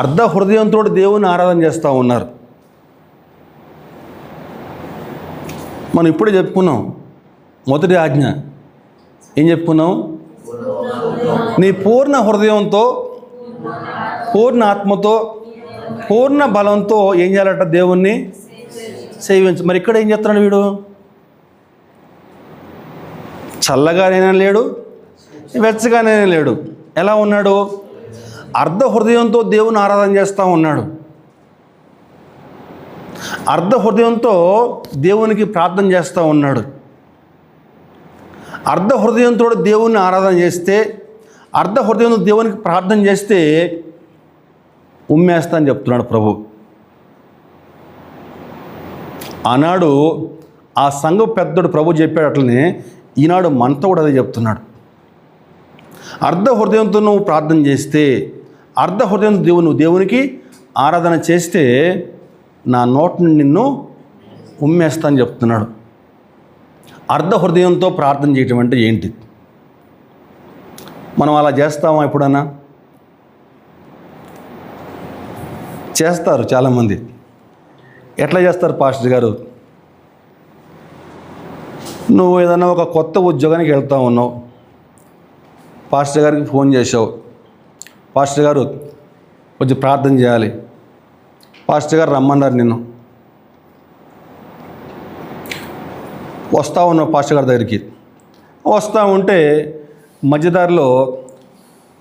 Speaker 1: అర్ధ హృదయంతో దేవుని ఆరాధన చేస్తూ ఉన్నారు. మనం ఇప్పుడే చెప్పుకున్నాం, మొదటి ఆజ్ఞ ఏం చెప్పుకున్నాం? నీ పూర్ణ హృదయంతో, పూర్ణ ఆత్మతో, పూర్ణ బలంతో ఏం చేయాలట? దేవుణ్ణి సేవించు. మరి ఇక్కడ ఏం చేస్తున్నాడు వీడు? చల్లగానైనా లేడు, వెచ్చగానైనా లేడు. ఎలా ఉన్నాడు? అర్ధ హృదయంతో దేవుని ఆరాధన చేస్తూ ఉన్నాడు. అర్ధ హృదయంతో దేవునికి ప్రార్థన చేస్తూ ఉన్నాడు. అర్ధ హృదయంతో దేవుని ఆరాధన చేస్తే, అర్ధ హృదయంతో దేవునికి ప్రార్థన చేస్తే ఉమ్మేస్తా అని చెప్తున్నాడు ప్రభు. ఆనాడు ఆ సంఘ పెద్దడు ప్రభు చెప్పాడు, అట్లనే ఈనాడు మనతో కూడా అదే చెప్తున్నాడు. అర్ధ హృదయంతో నువ్వు ప్రార్థన చేస్తే, అర్ధ హృదయంతో నువ్వు దేవునికి ఆరాధన చేస్తే నా నోటి నుండి నిన్ను ఉమ్మేస్తా అని చెప్తున్నాడు. అర్ధ హృదయంతో ప్రార్థన చేయటం అంటే ఏంటి? మనం అలా చేస్తామా? ఎప్పుడన్నా చేస్తారు చాలామంది. ఎట్లా చేస్తారు పాస్టర్ గారు? నువ్వు ఏదైనా ఒక కొత్త ఉద్యోగానికి వెళ్తా ఉన్నావు, పాస్టర్ గారికి ఫోన్ చేసావు, పాస్టర్ గారు కొంచెం ప్రార్థన చేయాలి, పాస్టర్ గారు రమ్మన్నారు నిన్ను. వస్తూ ఉన్నావు పాస్టర్ గారి దగ్గరికి. వస్తూ ఉంటే మధ్యదారిలో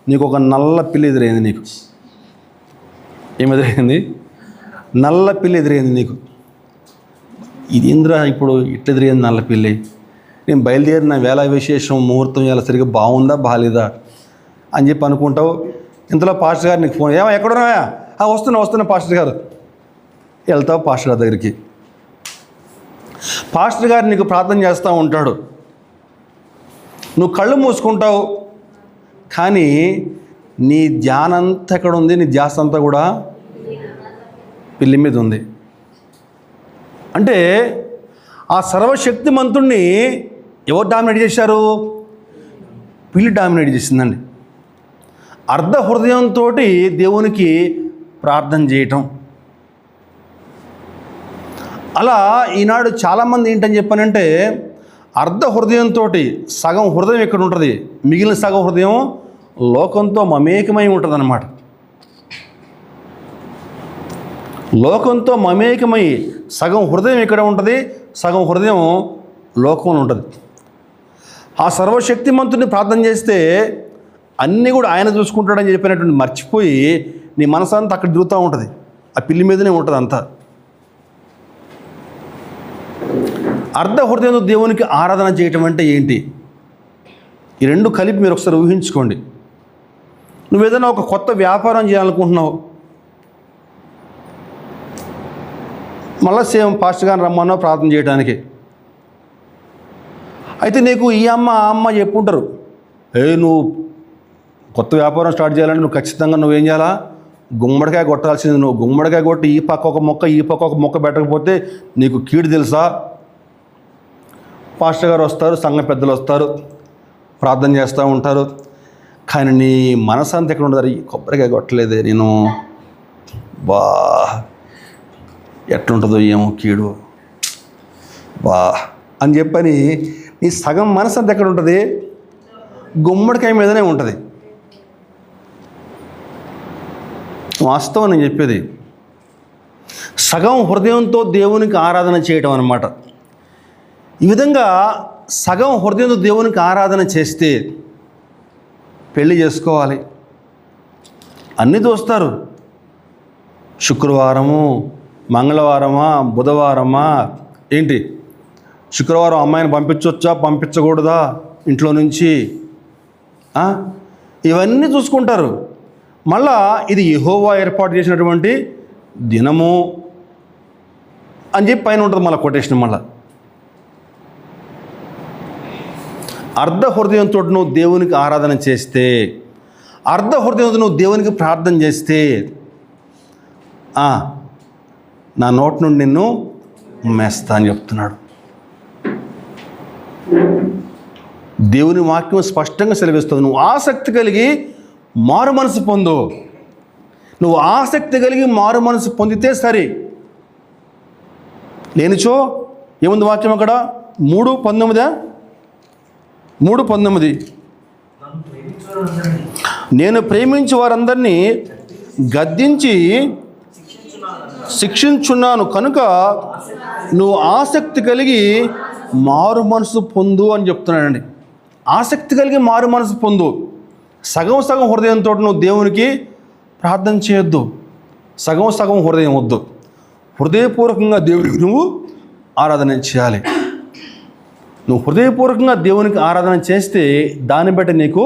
Speaker 1: నీకు ఒక నల్ల పిల్లి ఎదురైంది. నీకు ఏమి ఎదురైంది? నల్ల పిల్లి ఎదురైంది నీకు. ఇది ఇంద్ర ఇప్పుడు ఇట్లా ఎదురైంది నల్ల పిల్లి. నేను బయలుదేరిన వేళ విశేషం ముహూర్తం ఇలా సరిగ్గా బాగుందా బాగాలేదా అని చెప్పి అనుకుంటావు. ఇంతలో పాస్టర్ గారు నీకు ఫోన్, ఎక్కడున్నావా? వస్తున్నా పాస్టర్ గారు. వెళ్తావు పాస్టర్ గారి దగ్గరికి. పాస్టర్ గారు నీకు ప్రార్థన చేస్తూ ఉంటాడు. నువ్వు కళ్ళు మూసుకుంటావు, కానీ నీ ధ్యానం అంతా ఎక్కడ ఉంది? నీ ధ్యాస అంతా కూడా పిల్లి మీద ఉంది. అంటే ఆ సర్వశక్తిమంతుణ్ణి ఎవరు డామినేట్ చేశారు? పిల్లి డామినేట్ చేసిందండి. అర్ధ హృదయంతో దేవునికి ప్రార్థన చేయటం. అలా ఈనాడు చాలామంది ఏంటని చెప్పానంటే అర్ధ హృదయంతో సగం హృదయం ఇక్కడ ఉంటుంది, మిగిలిన సగం హృదయం లోకంతో మమేకమై ఉంటుంది అన్నమాట. లోకంతో మమేకమై సగం హృదయం ఇక్కడ ఉంటుంది, సగం హృదయం లోకంలో ఉంటుంది. ఆ సర్వశక్తిమంతుడిని ప్రార్థన చేస్తే అన్నీ కూడా ఆయన చూసుకుంటాడని చెప్పినటువంటి మర్చిపోయి నీ మనసంతా అక్కడ తిరుగుతూ ఉంటుంది, ఆ పిల్లి మీదనే ఉంటుంది అంతా. అర్ధ హృదయంతో దేవునికి ఆరాధన చేయటం అంటే ఏంటి? ఈ రెండు కలిపి మీరు ఒకసారి ఊహించుకోండి. నువ్వు ఏదైనా ఒక కొత్త వ్యాపారం చేయాలనుకుంటున్నావు, మళ్ళీ సేమ్ పాస్టర్ గారిని రమ్మన్నావు ప్రార్థన చేయడానికి. అయితే నీకు ఈ అమ్మ ఆ అమ్మ చెప్పుంటారు, నువ్వు కొత్త వ్యాపారం స్టార్ట్ చేయాలంటే నువ్వు ఖచ్చితంగా నువ్వేం చేయాలా, గుమ్మడికాయ కొట్టాల్సింది. నువ్వు గుమ్మడికాయ కొట్టి ఈ పక్క ఒక మొక్క ఈ పక్క ఒక మొక్క పెట్టకపోతే నీకు కీడు తెలుసా? పాస్టర్ గారు వస్తారు, సంఘ పెద్దలు వస్తారు, ప్రార్థన చేస్తూ ఉంటారు, కానీ నీ మనసు అంతా ఎక్కడ ఉండదు, కొబ్బరికాయ కొట్టలేదే నేను, బా ఎట్లుంటుందో ఏమో కీడు బా అని చెప్పని నీ సగం మనసు అంతా ఎక్కడ ఉంటుంది, గుమ్మడికాయ మీదనే ఉంటుంది. వాస్తవం నేను చెప్పేది. సగం హృదయంతో దేవునికి ఆరాధన చేయటం అన్నమాట. ఈ విధంగా సగం హృదయంతో దేవునికి ఆరాధన చేస్తే పెళ్ళి చేసుకోవాలి, అన్నీ చూస్తారు. శుక్రవారము, మంగళవారమా, బుధవారమా, ఏంటి శుక్రవారం అమ్మాయిని పంపించవచ్చా పంపించకూడదా ఇంట్లో నుంచి, ఇవన్నీ చూసుకుంటారు. మళ్ళా ఇది యెహోవా ఏర్పాటు చేసినటువంటి దినము అని చెప్పి పైన ఉంటుంది మళ్ళీ కొటేషన్. మళ్ళా అర్ధ హృదయంతో నువ్వు దేవునికి ఆరాధన చేస్తే, అర్ధ హృదయంతో నువ్వు దేవునికి ప్రార్థన చేస్తే నా నోటి నుండి నిన్ను ఉమ్మేస్తా అని చెప్తున్నాడు. దేవుని వాక్యం స్పష్టంగా సెలవిస్తుంది. నువ్వు ఆసక్తి కలిగి మారు మనసు పొందు. నువ్వు ఆసక్తి కలిగి మారు మనసు పొందితే సరే. లేనిచో ఏముంది వాక్యం అక్కడ? 3:19 నేను ప్రేమించి వారందరినీ గద్దించి శిక్షించున్నాను కనుక నువ్వు ఆసక్తి కలిగి మారు మనసు పొందు అని చెప్తున్నాడండి. ఆసక్తి కలిగి మారు మనసు పొందు. సగం సగం హృదయంతో నువ్వు దేవునికి ప్రార్థన చేయొద్దు, సగం సగం హృదయం వద్దు. హృదయపూర్వకంగా దేవునికి నువ్వు ఆరాధన చేయాలి. నువ్వు హృదయపూర్వకంగా దేవునికి ఆరాధన చేస్తే దాన్ని బట్టి నీకు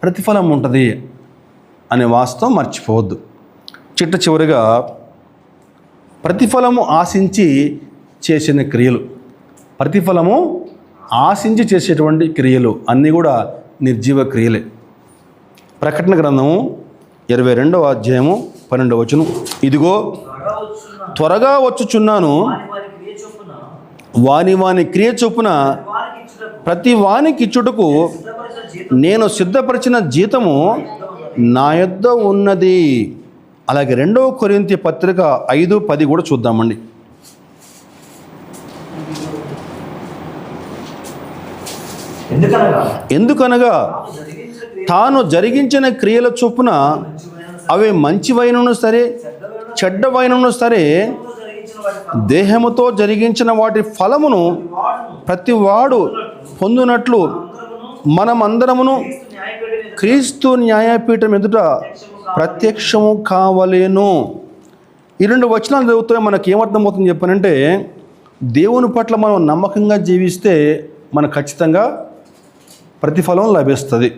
Speaker 1: ప్రతిఫలం ఉంటుంది అనే వాస్తవం మర్చిపోవద్దు. చిట్ట చివరిగా ప్రతిఫలము ఆశించి చేసిన క్రియలు, ప్రతిఫలము ఆశించి చేసేటువంటి క్రియలు అన్నీ కూడా నిర్జీవ క్రియలే. ప్రకటన గ్రంథము 22వ అధ్యాయము 12వ వచనం, ఇదిగో త్వరగా వచ్చుచున్నాను, వాని క్రియ చొప్పున ప్రతి వానికి ఇచ్చుటకు నేను సిద్ధపరిచిన జీతము నా యొద్ద ఉన్నది. అలాగే 2వ కొరింథీ పత్రిక 5:10 కూడా చూద్దామండి. ఎందుకనగా తాను జరిగించిన క్రియల చొప్పున అవి మంచివైనను సరే చెడ్డవైనను సరే దేహముతో జరిగించిన వాటి ఫలమును ప్రతివాడు పొందునట్లు మనమందరమును క్రీస్తు న్యాయపీఠం ఎదుట ప్రత్యక్షము కావలేను. ఈ 2 వచనాలు చదివితే మనకి ఏమర్థమవుతుంది చెప్పనంటే, దేవుని పట్ల మనం నమ్మకంగా జీవిస్తే మనకు ఖచ్చితంగా ప్రతిఫలం లభిస్తుంది.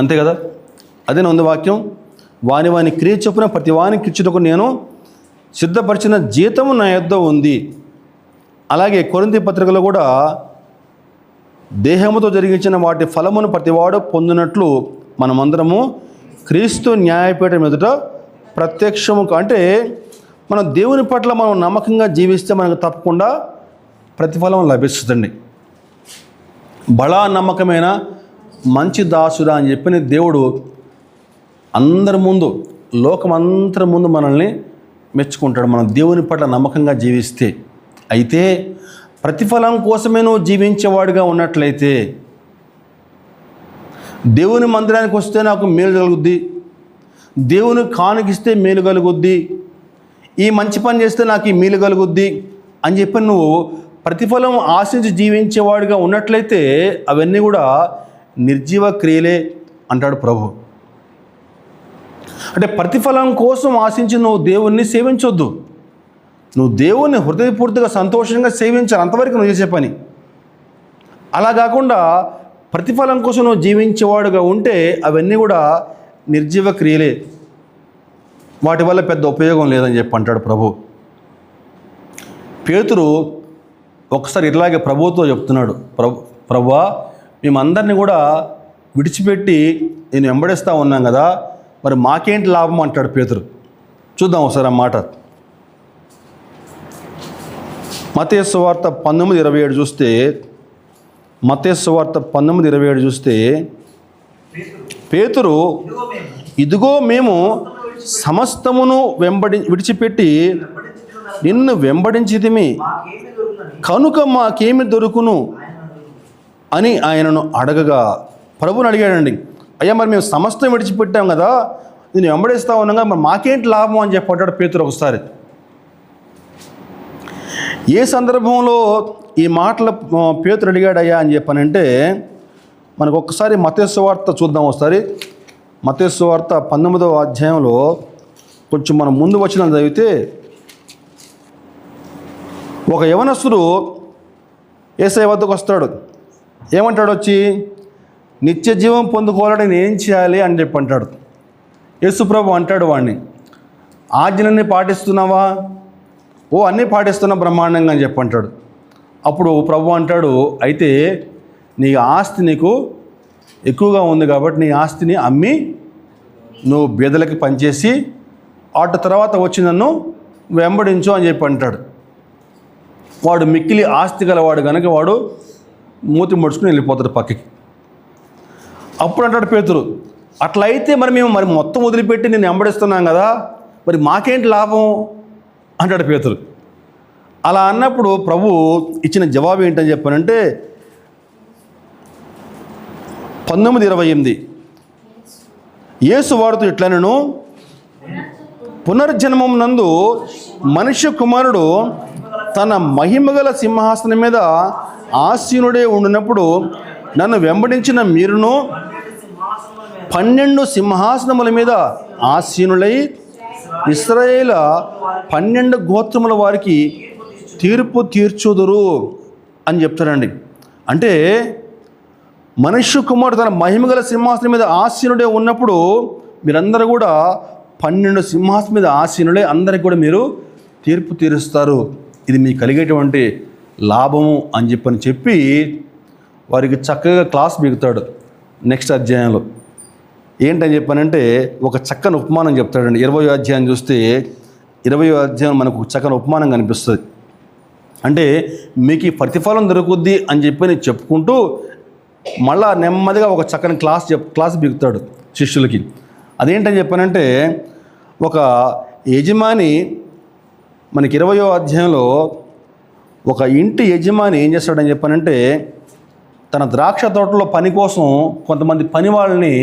Speaker 1: అంతే కదా? అదే ఉంది వాక్యం. వాని క్రియ చొప్పున ప్రతి వానికి ఇచ్చుటకు నేను సిద్ధపరిచిన జీతము నా యొద్ద ఉంది. అలాగే కొరింథీ పత్రికలో కూడా దేహముతో జరిగించిన వాటి ఫలమును ప్రతివాడు పొందినట్లు మనమందరము క్రీస్తు న్యాయపీఠం ఎదుట ప్రత్యక్షము. అంటే మనం దేవుని పట్ల మనం నమ్మకంగా జీవిస్తే మనకు తప్పకుండా ప్రతిఫలం లభిస్తుందండి. బలా నమ్మకమైన మంచి దాసుడా అని చెప్పిన దేవుడు అందరి ముందు, లోకమంతరి ముందు మనల్ని మెచ్చుకుంటాడు మనం దేవుని పట్ల నమ్మకంగా జీవిస్తే. అయితే ప్రతిఫలం కోసమే నువ్వు జీవించేవాడిగా ఉన్నట్లయితే, దేవుని మందిరానికి వస్తే నాకు మేలు కలుగుద్ది, దేవుని కానుకిస్తే మేలు కలుగుద్ది, ఈ మంచి పని చేస్తే నాకు ఈ మేలు కలుగుద్ది అని చెప్పి నువ్వు ప్రతిఫలం ఆశించి జీవించేవాడిగా ఉన్నట్లయితే అవన్నీ కూడా నిర్జీవ క్రియలే అంటాడు ప్రభు. అంటే ప్రతిఫలం కోసం ఆశించి నువ్వు దేవుణ్ణి సేవించొద్దు. నువ్వు దేవుణ్ణి హృదయపూర్తిగా సంతోషంగా సేవించాలి, అంతవరకు నువ్వు చేసే పని. అలా కాకుండా ప్రతిఫలం కోసం నువ్వు జీవించేవాడుగా ఉంటే అవన్నీ కూడా నిర్జీవ క్రియలే, వాటి వల్ల పెద్ద ఉపయోగం లేదని చెప్పి అంటాడు ప్రభు. పేతురు ఒకసారి ఇట్లాగే ప్రభువుతో చెప్తున్నాడు, ప్రభువా మేమందరినీ కూడా విడిచిపెట్టి నేను వెంబడిస్తూ ఉన్నాం కదా, మరి మాకేంటి లాభం అంటాడు పేతురు. చూద్దాం ఒకసారి ఆ మాట. మత్తయి సువార్త 19:27 చూస్తే, మత్తయి సువార్త 19:27 చూస్తే, పేతురు ఇదిగో మేము సమస్తమును విడిచిపెట్టి నిన్ను వెంబడించితిమి కనుక మాకేమి దొరుకును అని ఆయనను అడగగా, ప్రభుని అడిగాడండి, అయ్యా మరి మేము సమస్తం విడిచిపెట్టాం కదా, నేను వెంబడిస్తూ ఉన్నాగా, మరి మాకేంటి లాభం అని చెప్పి అంటాడు పేతురు ఒకసారి. ఏ సందర్భంలో ఈ మాటలు పేతురు అడిగాడయ్యా అని చెప్పానంటే, మనకు ఒక్కసారి మత్తయి సువార్త చూద్దాం. ఒకసారి మత్తయి సువార్త 19వ అధ్యాయంలో కొంచెం మనం ముందు వచనం చదివితే, ఒక యవనస్తుడు యేసయ్య వద్దకు వస్తాడు. ఏమంటాడు వచ్చి, నిత్య జీవం పొందుకోవాలని నేను ఏం చేయాలి అని చెప్పి అంటాడు. యేసుప్రభు అంటాడు వాడిని, ఆజ్ఞలన్నీ పాటిస్తున్నావా? ఓ అన్నీ పాటిస్తున్నా బ్రహ్మాండంగా అని చెప్పి అంటాడు. అప్పుడు ప్రభు అంటాడు, అయితే నీ ఆస్తి నీకు ఎక్కువగా ఉంది కాబట్టి నీ ఆస్తిని అమ్మి నువ్వు బీదలకి పనిచేసి అటు తర్వాత వచ్చి నన్ను వెంబడించు అని చెప్పి అంటాడు. వాడు మిక్కిలి ఆస్తి గలవాడు కనుక వాడు మూతి ముడుచుకుని వెళ్ళిపోతాడు పక్కకి. అప్పుడు అంటాడు పేతురు, అట్లయితే మేము మొత్తం వదిలిపెట్టి నేను వెంబడిస్తున్నాం కదా, మరి మాకేంటి లాభం అంటాడు పేతురు. అలా అన్నప్పుడు ప్రభు ఇచ్చిన జవాబు ఏంటని చెప్పానంటే 19:28 యేసు వాడుతూ ఇట్లనను, పునర్జన్మం నందు మనుష్య కుమారుడు తన మహిమగల సింహాసనం మీద ఆసీనుడే ఉండినప్పుడు నన్ను వెంబడించిన మీరును 12 సింహాసనముల మీద ఆసీనులై ఇశ్రాయేలు 12 గోత్రముల వారికి తీర్పు తీర్చుదురు అని చెప్తారండి. అంటే మనుష్య కుమారుడు తన మహిమగల సింహాసనం మీద ఆసీనుడే ఉన్నప్పుడు మీరందరూ కూడా 12 సింహాసనం మీద ఆసీనులే, అందరికి కూడా మీరు తీర్పు తీరుస్తారు, ఇది మీకు కలిగేటువంటి లాభము అని చెప్పి వారికి చక్కగా క్లాస్ బిగుతాడు. నెక్స్ట్ అధ్యాయంలో ఏంటని చెప్పానంటే ఒక చక్కని ఉపమానం చెప్తాడండి. 20వ అధ్యాయం చూస్తే 20వ అధ్యాయం మనకు చక్కని ఉపమానం కనిపిస్తుంది. అంటే మీకు ఈ ప్రతిఫలం దొరుకుద్ది అని చెప్పి నేను చెప్పుకుంటూ మళ్ళా నెమ్మదిగా ఒక చక్కని క్లాస్ బిగుతాడు శిష్యులకి. అదేంటని చెప్పానంటే, ఒక యజమాని మనకి 20వ అధ్యాయంలో ఒక ఇంటి యజమాని ఏం చేస్తాడని చెప్పానంటే, తన ద్రాక్ష తోటలో పని కోసం కొంతమంది పని వాళ్ళని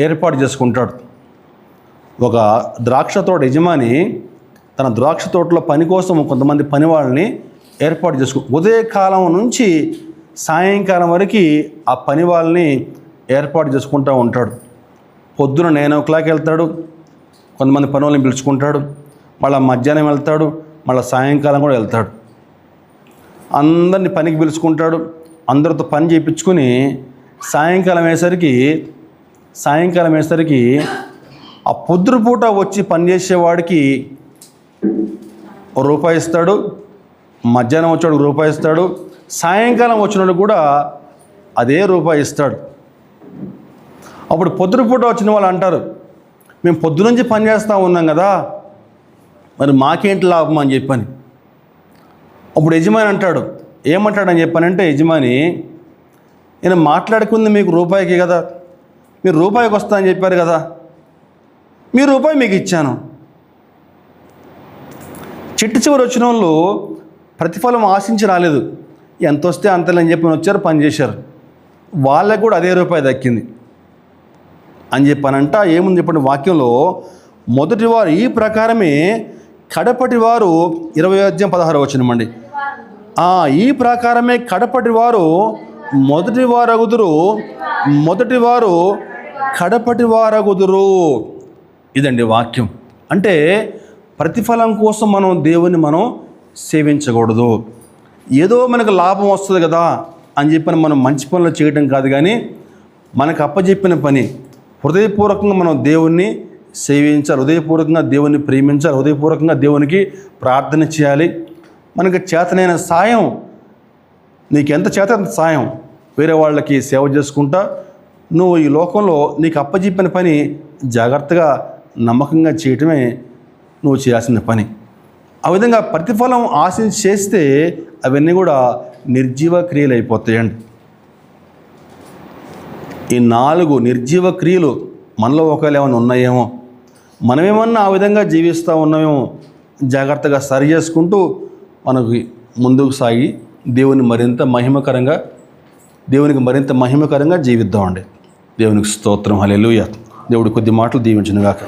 Speaker 1: ఏర్పాటు చేసుకుంటాడు. ఒక ద్రాక్ష తోట యజమాని తన ద్రాక్ష తోటలో పని కోసం కొంతమంది పని వాళ్ళని ఏర్పాటు ఉదయకాలం నుంచి సాయంకాలం వరకు ఆ పని వాళ్ళని ఏర్పాటు చేసుకుంటూ ఉంటాడు. పొద్దున 9 o'clock వెళ్తాడు, కొంతమంది పని వాళ్ళని పిలుచుకుంటాడు, మళ్ళీ మధ్యాహ్నం వెళ్తాడు, మళ్ళీ సాయంకాలం కూడా వెళ్తాడు. అందరిని పనికి పిలుచుకుంటాడు, అందరితో పని చేయించుకొని సాయంకాలం అయ్యేసరికి ఆ పొద్దుపూట వచ్చి పనిచేసేవాడికి ₹1 ఇస్తాడు, మధ్యాహ్నం వచ్చేవాడికి ₹1 ఇస్తాడు, సాయంకాలం వచ్చినోడు కూడా అదే ₹1 ఇస్తాడు. అప్పుడు పొద్దుపూట వచ్చిన వాళ్ళు అంటారు, మేము పొద్దునుంచి పని చేస్తూ ఉన్నాం కదా, మరి మాకేంటి లాభం అని చెప్పని. అప్పుడు యజమాని అంటాడు, ఏమంటాడని చెప్పానంటే, యజమాని నేను మాట్లాడుకుంది మీకు ₹1కి కదా, మీరు ₹1కి వస్తా అని చెప్పారు కదా, మీ ₹1 మీకు ఇచ్చాను. చిట్టు చివరి వచ్చిన వాళ్ళు ప్రతిఫలం ఆశించి రాలేదు, ఎంత వస్తే అంతలని చెప్పి వచ్చారు, పని చేశారు, వాళ్ళకు కూడా అదే ₹1 దక్కింది అని చెప్పానంట. ఏముంది చెప్పండి వాక్యంలో, మొదటి వారు ఈ ప్రకారమే కడపటి వారు 20:16 అండి. ఈ ప్రకారమే కడపటి వారు మొదటి వారగుదురు, మొదటి వారు కడపటి వారగుదురు. ఇదండి వాక్యం. అంటే ప్రతిఫలం కోసం మనం దేవుని మనం సేవించకూడదు. ఏదో మనకు లాభం వస్తుంది కదా అని చెప్పని మనం మంచి పనులు చేయడం కాదు, కానీ మనకు అప్పచెప్పిన పని హృదయపూర్వకంగా మనం దేవుణ్ణి సేవించాలి, హృదయపూర్వకంగా దేవుణ్ణి ప్రేమించాలి, హృదయపూర్వకంగా దేవునికి ప్రార్థన చేయాలి. మనకు చేతనైన సాయం, నీకు ఎంత చేత సాయం వేరే వాళ్ళకి సేవ చేసుకుంటా నువ్వు ఈ లోకంలో నీకు అప్పచెప్పిన పని జాగ్రత్తగా నమ్మకంగా చేయటమే నువ్వు చేయాల్సిన పని. ఆ విధంగా ప్రతిఫలం ఆశించి చేస్తే అవన్నీ కూడా నిర్జీవ క్రియలు అయిపోతాయండి. ఈ 4 నిర్జీవ క్రియలు మనలో ఒకవేళ ఏమైనా ఉన్నాయేమో, మనమేమన్నా ఆ విధంగా జీవిస్తూ ఉన్నామేమో, జాగ్రత్తగా సరి చేసుకుంటూ మనకి ముందుకు సాగి దేవునికి మరింత మహిమకరంగా జీవిద్దామండి. దేవునికి స్తోత్రం. హల్లెలూయా. దేవుడు కొద్ది మాటలు దీవించును గాక.